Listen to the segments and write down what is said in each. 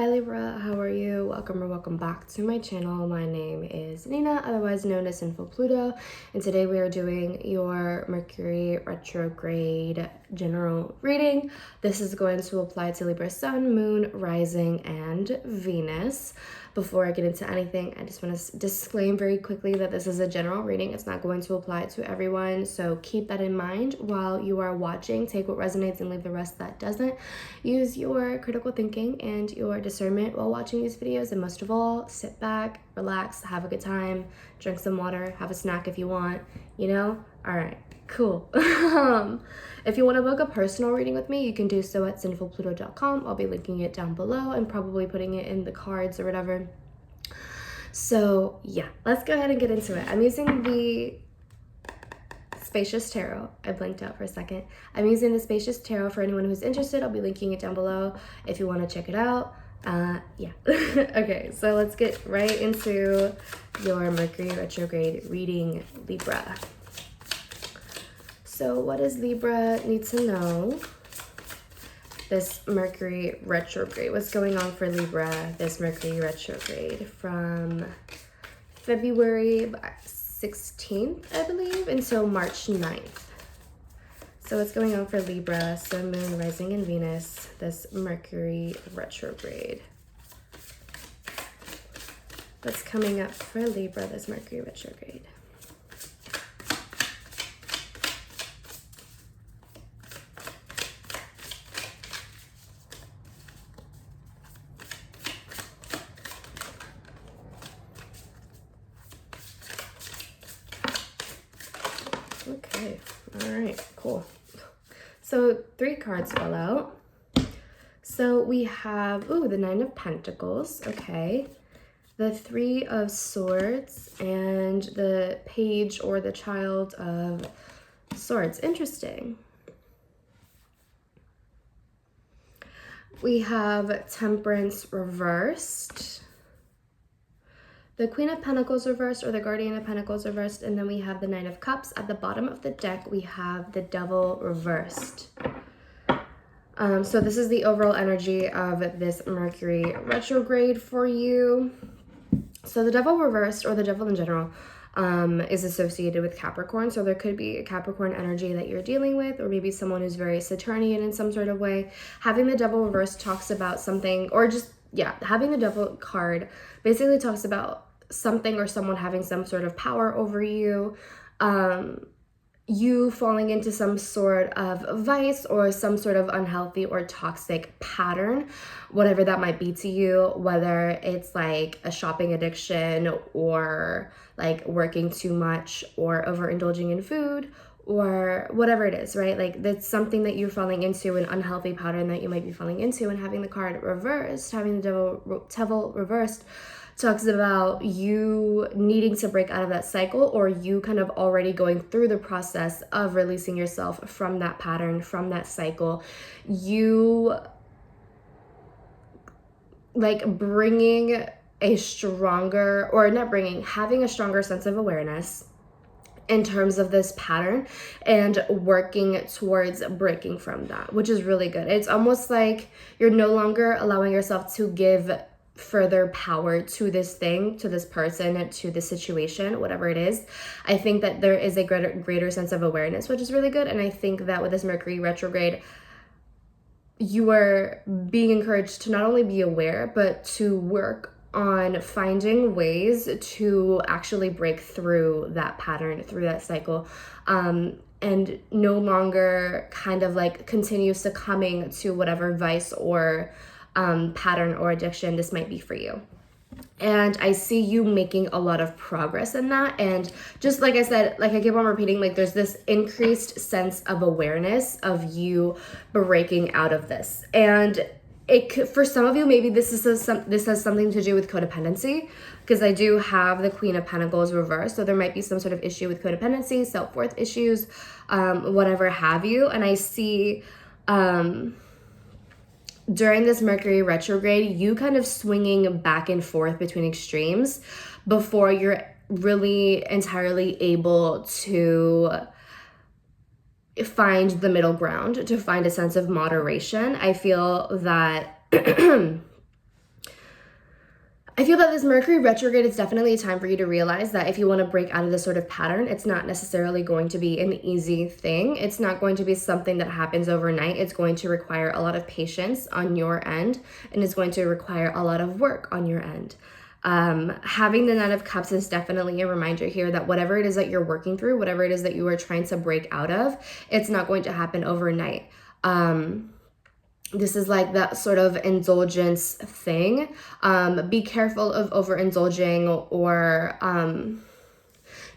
Hi Libra, how are you? Welcome or welcome back to my channel. My name is Nina, otherwise known as Sinfulpluto, and today we are doing your Mercury retrograde general reading. This is going to apply to Libra Sun, Moon, Rising, and Venus. Before I get into anything, I just want to disclaim very quickly that this is a general reading. It's not going to apply to everyone, so keep that in mind while you are watching. Take what resonates and leave the rest that doesn't. Use your critical thinking and your discernment while watching these videos, and most of all, sit back, relax, have a good time, drink some water, have a snack if you want, you know? All right, cool. If you want to book a personal reading with me, you can do so at sinfulpluto.com. I'll be linking it down below and probably putting it in the cards or whatever. So yeah, let's go ahead and get into it. I'm using the Spacious Tarot. I blinked out for a second. I'm using the Spacious Tarot for anyone who's interested. I'll be linking it down below if you want to check it out. Yeah. Okay, so let's get right into your Mercury retrograde reading, Libra. So what does Libra need to know? This Mercury retrograde. What's going on for Libra, this Mercury retrograde from February 16th, I believe, until March 9th. So what's going on for Libra, Sun, Moon, Rising, and Venus, this Mercury retrograde? What's coming up for Libra, this Mercury retrograde? Okay, all right, cool. So 3 cards fell out. So we have, the Nine of Pentacles, okay. The 3 of Swords and the Page or the Child of Swords. Interesting. We have Temperance reversed, the Queen of Pentacles reversed or the Guardian of Pentacles reversed, and then we have the Nine of Cups. At the bottom of the deck, we have the Devil reversed. So this is the overall energy of this Mercury retrograde for you. So the Devil reversed, or the Devil in general, is associated with Capricorn. So there could be a Capricorn energy that you're dealing with, or maybe someone who's very Saturnian in some sort of way. Having the Devil reversed talks about something, or just, yeah, having the Devil card basically talks about something or someone having some sort of power over you, you falling into some sort of vice or some sort of unhealthy or toxic pattern, whatever that might be to you, whether it's like a shopping addiction or like working too much or overindulging in food or whatever it is, right? Like that's something that you're falling into, an unhealthy pattern that you might be falling into, and having the card reversed, having the Devil reversed, talks about you needing to break out of that cycle, or you kind of already going through the process of releasing yourself from that pattern, from that cycle. You like bringing a stronger, or not bringing, having a stronger sense of awareness in terms of this pattern and working towards breaking from that, which is really good. It's almost like you're no longer allowing yourself to give further power to this thing, to this person, to the situation, whatever it is. I think that there is a greater sense of awareness, which is really good. And I think that with this Mercury retrograde, you are being encouraged to not only be aware, but to work on finding ways to actually break through that pattern, through that cycle, and no longer kind of like continue succumbing to whatever vice or pattern or addiction this might be for you. And I see you making a lot of progress in that. And just like I said, like I keep on repeating, like there's this increased sense of awareness of you breaking out of this. And it could, for some of you, maybe this has something to do with codependency, because I do have the Queen of Pentacles reversed. So there might be some sort of issue with codependency, self-worth issues, whatever have you. And I see during this Mercury retrograde, you kind of swinging back and forth between extremes before you're really entirely able to find the middle ground, to find a sense of moderation. I feel that I feel that this Mercury retrograde is definitely a time for you to realize that if you want to break out of this sort of pattern, it's not necessarily going to be an easy thing. It's not going to be something that happens overnight. It's going to require a lot of patience on your end, and it's going to require a lot of work on your end. Having the Nine of Cups is definitely a reminder here that whatever it is that you're working through, whatever it is that you are trying to break out of, it's not going to happen overnight. This is like that sort of indulgence thing. Be careful of overindulging or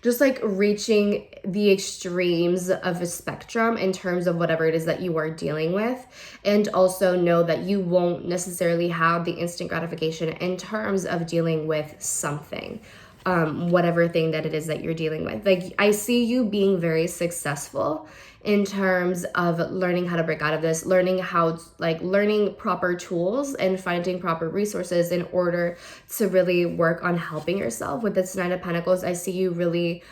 just like reaching the extremes of a spectrum in terms of whatever it is that you are dealing with. And also know that you won't necessarily have the instant gratification in terms of dealing with something. Whatever thing that it is that you're dealing with. Like, I see you being very successful in terms of learning how to break out of this, learning proper tools and finding proper resources in order to really work on helping yourself. With this Nine of Pentacles, I see you really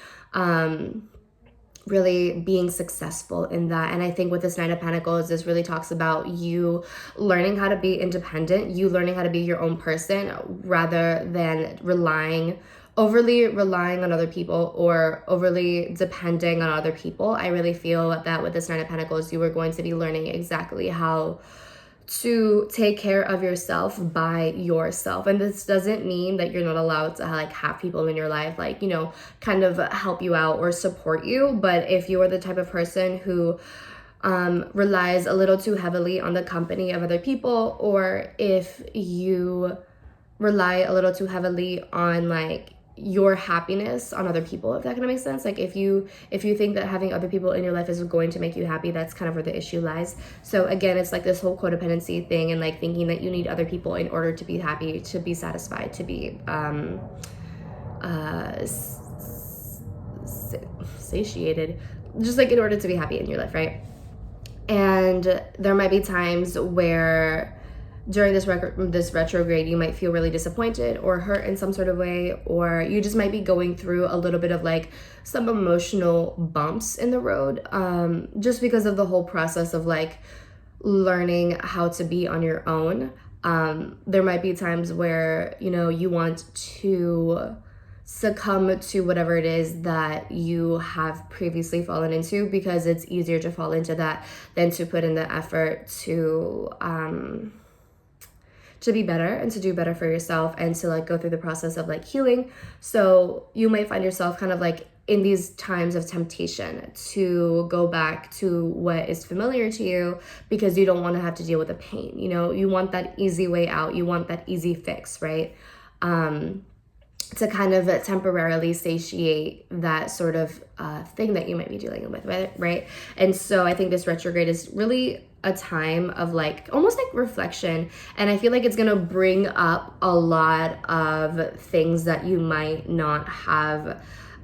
being successful in that. And I think with this Nine of Pentacles, this really talks about you learning how to be independent, you learning how to be your own person rather than overly relying on other people or overly depending on other people. I really feel that with this Nine of Pentacles, you are going to be learning exactly how to take care of yourself by yourself. And this doesn't mean that you're not allowed to have people in your life, kind of help you out or support you. But if you are the type of person who relies a little too heavily on the company of other people, or if you rely a little too heavily on your happiness on other people, if that kind of makes sense. If you think that having other people in your life is going to make you happy, that's kind of where the issue lies. So again, it's like this whole codependency thing, and thinking that you need other people in order to be happy, to be satisfied, to be satiated, just in order to be happy in your life, right? And there might be times where during this retrograde, you might feel really disappointed or hurt in some sort of way, or you just might be going through a little bit of some emotional bumps in the road, just because of the whole process of learning how to be on your own. There might be times where, you want to succumb to whatever it is that you have previously fallen into, because it's easier to fall into that than to put in the effort to be better and to do better for yourself and to go through the process of healing. So you might find yourself kind of in these times of temptation to go back to what is familiar to you, because you don't want to have to deal with the pain. You want that easy way out. You want that easy fix, right? To kind of temporarily satiate that sort of thing that you might be dealing with, right? And so I think this retrograde is really a time of almost reflection, and I feel it's gonna bring up a lot of things that you might not have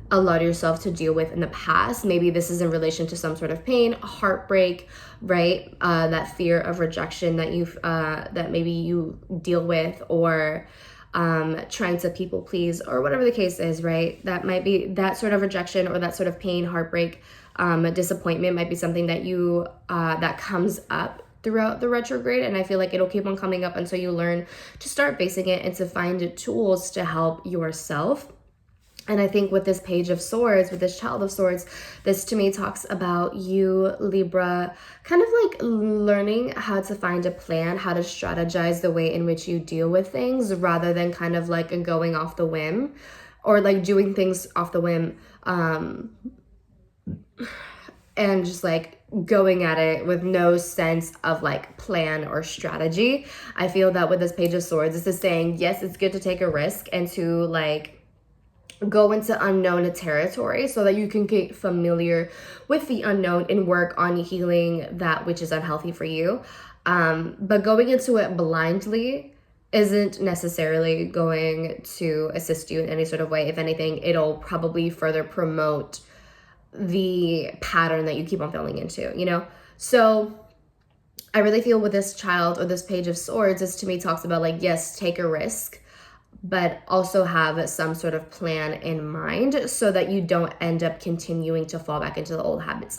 allowed yourself to deal with in the past. Maybe this is in relation to some sort of pain, heartbreak, right? That fear of rejection that maybe you deal with, or trying to people please, or whatever the case is, right? That might be that sort of rejection or that sort of pain, heartbreak, disappointment might be something that that comes up throughout the retrograde. And I feel it'll keep on coming up until you learn to start facing it and to find tools to help yourself. And I think with this Page of Swords, with this Child of Swords, this to me talks about you, Libra, kind of learning how to find a plan, how to strategize the way in which you deal with things, rather than kind of going off the whim, or doing things off the whim, and just going at it with no sense of plan or strategy. I feel that with this Page of Swords, this is saying, yes, it's good to take a risk and to go into unknown territory so that you can get familiar with the unknown and work on healing that which is unhealthy for you. But going into it blindly isn't necessarily going to assist you in any sort of way. If anything, it'll probably further promote the pattern that you keep on falling into, So I really feel with this Child or this Page of Swords, this to me talks about yes, take a risk, but also have some sort of plan in mind so that you don't end up continuing to fall back into the old habits.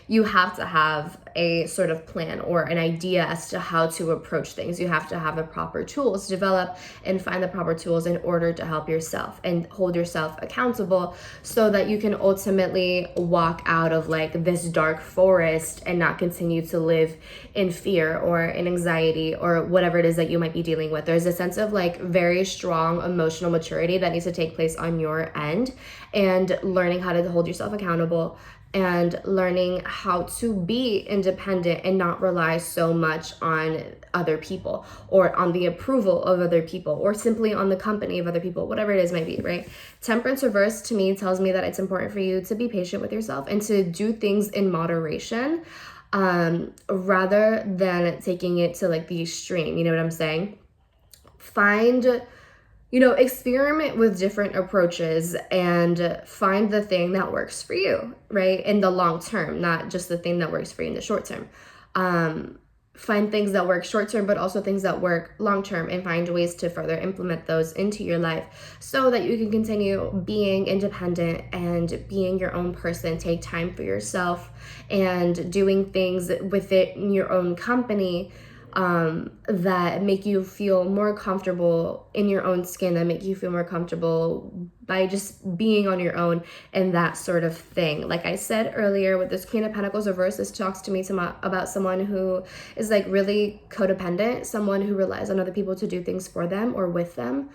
you have to have a sort of plan or an idea as to how to approach things. You have to have the proper tools, develop and find the proper tools in order to help yourself and hold yourself accountable, so that you can ultimately walk out of like this dark forest and not continue to live in fear or in anxiety or whatever it is that you might be dealing with. There's a sense of like very strong emotional maturity that needs to take place on your end, and learning how to hold yourself accountable and learning how to be independent and not rely so much on other people or on the approval of other people or simply on the company of other people, whatever it is might be, right? Temperance reverse to me tells me that it's important for you to be patient with yourself and to do things in moderation, rather than taking it to like the extreme. You know what I'm saying? Experiment with different approaches and find the thing that works for you, right? In the long term, not just the thing that works for you in the short term. Find things that work short term, but also things that work long term, and find ways to further implement those into your life so that you can continue being independent and being your own person. Take time for yourself and doing things within your own company that make you feel more comfortable in your own skin, that make you feel more comfortable by just being on your own and that sort of thing. Like I said earlier, with this Queen of Pentacles reverse, this talks to me about someone who is like really codependent, someone who relies on other people to do things for them or with them.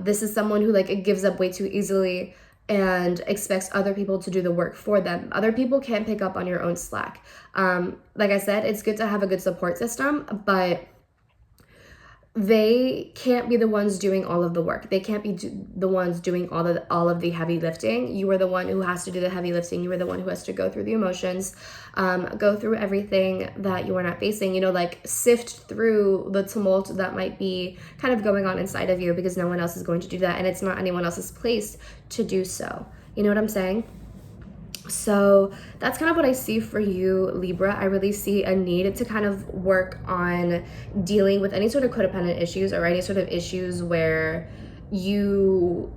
This is someone who like gives up way too easily and expects other people to do the work for them. Other people can't pick up on your own slack. Like I said, it's good to have a good support system, but they can't be the ones doing all of the work. They can't be the ones doing all of the heavy lifting. You are the one who has to do the heavy lifting. You are the one who has to go through the emotions, go through everything that you are not facing, like sift through the tumult that might be kind of going on inside of you, because no one else is going to do that, and it's not anyone else's place to do so. You know what I'm saying? So that's kind of what I see for you, Libra. I really see a need to kind of work on dealing with any sort of codependent issues or any sort of issues where you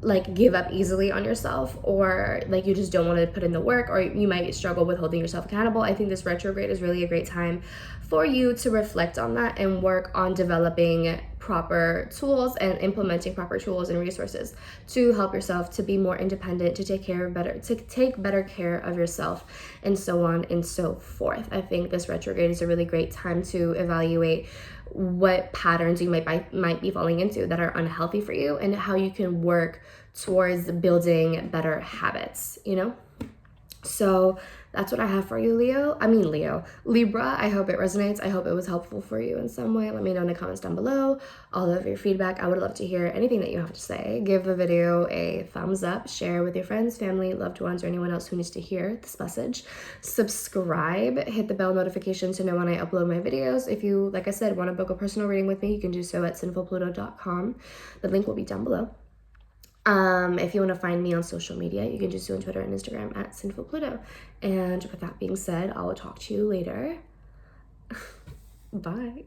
like give up easily on yourself, or like you just don't want to put in the work, or you might struggle with holding yourself accountable. I think this retrograde is really a great time for you to reflect on that and work on developing proper tools and implementing proper tools and resources to help yourself to be more independent, to take better care of yourself, and so on and so forth. I think this retrograde is a really great time to evaluate what patterns you might be falling into that are unhealthy for you, and how you can work towards building better habits, So that's what I have for you, Libra. I hope it resonates. I hope it was helpful for you in some way. Let me know in the comments down below all of your feedback. I would love to hear anything that you have to say. Give the video a thumbs up, share with your friends, family, loved ones, or anyone else who needs to hear this message. Subscribe, hit the bell notification to know when I upload my videos. If you, like I said, want to book a personal reading with me, you can do so at sinfulpluto.com. The link will be down below. If you want to find me on social media, you can do so on Twitter and Instagram at Sinfulpluto. And with that being said, I will talk to you later. Bye.